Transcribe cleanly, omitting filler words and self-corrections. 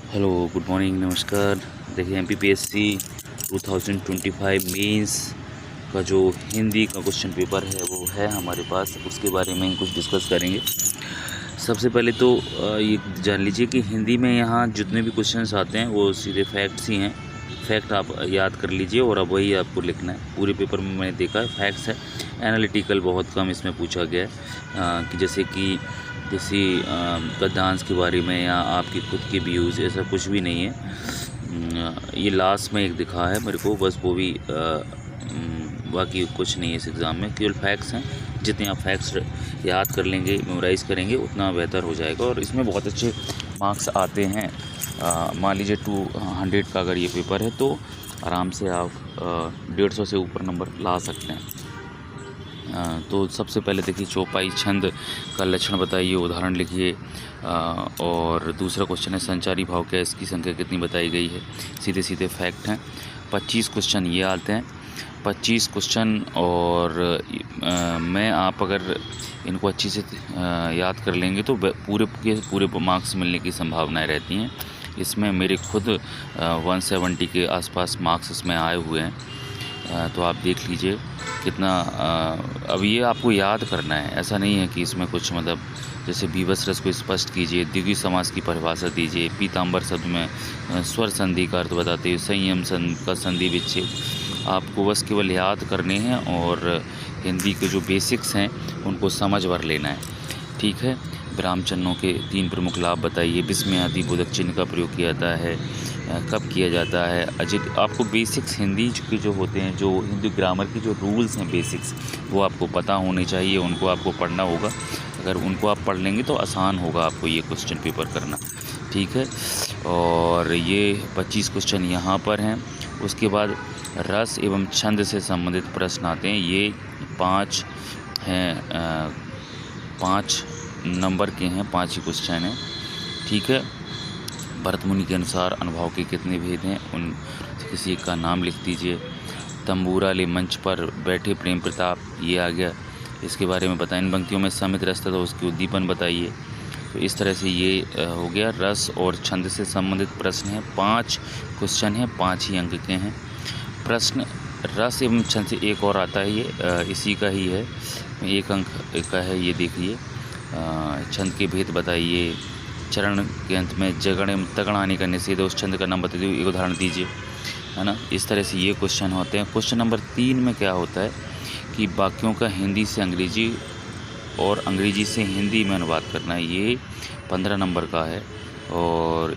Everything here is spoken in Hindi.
हेलो, गुड मॉर्निंग, नमस्कार। देखिए एमपीपीएससी 2025 मेंस का जो हिंदी का क्वेश्चन पेपर है वो है हमारे पास, उसके बारे में ही कुछ डिस्कस करेंगे। सबसे पहले तो ये जान लीजिए कि हिंदी में यहाँ जितने भी क्वेश्चंस आते हैं वो सीधे फैक्ट्स ही हैं। फैक्ट आप याद कर लीजिए और अब वही आपको लिखना है। पूरे पेपर में मैंने देखा है फैक्ट्स है, एनालिटिकल बहुत कम इसमें पूछा गया है। कि जैसे कि किसी गद्यांश के बारे में या आपकी खुद की व्यूज़, ऐसा कुछ भी नहीं है। ये लास्ट में एक दिखा है मेरे को, बस वो भी बाकी कुछ नहीं है इस एग्ज़ाम में, केवल फैक्ट्स हैं। जितने आप फैक्ट्स याद कर लेंगे, मेमोराइज़ करेंगे, उतना बेहतर हो जाएगा और इसमें बहुत अच्छे मार्क्स आते हैं। मान लीजिए 200 का अगर ये पेपर है तो आराम से आप 150 से ऊपर नंबर ला सकते हैं। तो सबसे पहले देखिए, चौपाई छंद का लक्षण बताइए, उदाहरण लिखिए। और दूसरा क्वेश्चन है संचारी भाव क्या है, इसकी संख्या कितनी बताई गई है। सीधे सीधे फैक्ट हैं। 25 क्वेश्चन ये आते हैं, 25 क्वेश्चन। और मैं आप अगर इनको अच्छी से याद कर लेंगे तो पूरे के पूरे मार्क्स मिलने की संभावनाएं रहती हैं। इसमें मेरे खुद 170 के आसपास मार्क्स इसमें आए हुए हैं। तो आप देख लीजिए कितना। अब ये आपको याद करना है, ऐसा नहीं है कि इसमें कुछ मतलब जैसे बीभत्स रस को स्पष्ट कीजिए, द्विगुणी समास की परिभाषा दीजिए, पीताम्बर शब्द में स्वर संधि का अर्थ बताते हुए संयम का संधि विच्छेद। आपको बस केवल याद करने हैं और हिंदी के जो बेसिक्स हैं उनको समझ भर लेना है, ठीक है। विराम चिन्हों के 3 प्रमुख लाभ बताइए। विस्मय आदि बोधक चिन्ह का प्रयोग किया जाता है, कब किया जाता है। अजित आपको बेसिक्स हिंदी के जो होते हैं, जो हिंदी ग्रामर की जो रूल्स हैं बेसिक्स, वो आपको पता होने चाहिए, उनको आपको पढ़ना होगा। अगर उनको आप पढ़ लेंगे तो आसान होगा आपको ये क्वेश्चन पेपर करना, ठीक है। और ये 25 क्वेश्चन यहाँ पर हैं। उसके बाद रस एवं छंद से संबंधित प्रश्न आते हैं। ये 5 हैं, 5 नंबर के हैं, 5 ही क्वेश्चन हैं, ठीक है। भरत मुनि के अनुसार अनुभव के कितने भेद हैं, उन किसी का नाम लिख दीजिए। तंबूरा ले मंच पर बैठे प्रेम प्रताप, ये आ गया, इसके बारे में बताएं। इन पंक्तियों में समित रस था तो उसकी उद्दीपन बताइए। तो इस तरह से ये हो गया। रस और छंद से संबंधित प्रश्न हैं, 5 क्वेश्चन हैं, 5 ही अंक के हैं प्रश्न। रस एवं छंद से एक और आता है, ये इसी का ही है, 1 अंक का है, ये देखिए। छंद के भेद बताइए। चरण के अंत में जगण एवं तगण आने का निषेध, उस छंद का नाम बताइए, एक उदाहरण दीजिए, है ना। इस तरह से ये क्वेश्चन होते हैं। क्वेश्चन नंबर 3 में क्या होता है कि वाक्यों का हिंदी से अंग्रेजी और अंग्रेजी से हिंदी में अनुवाद करना है। ये 15 नंबर का है। और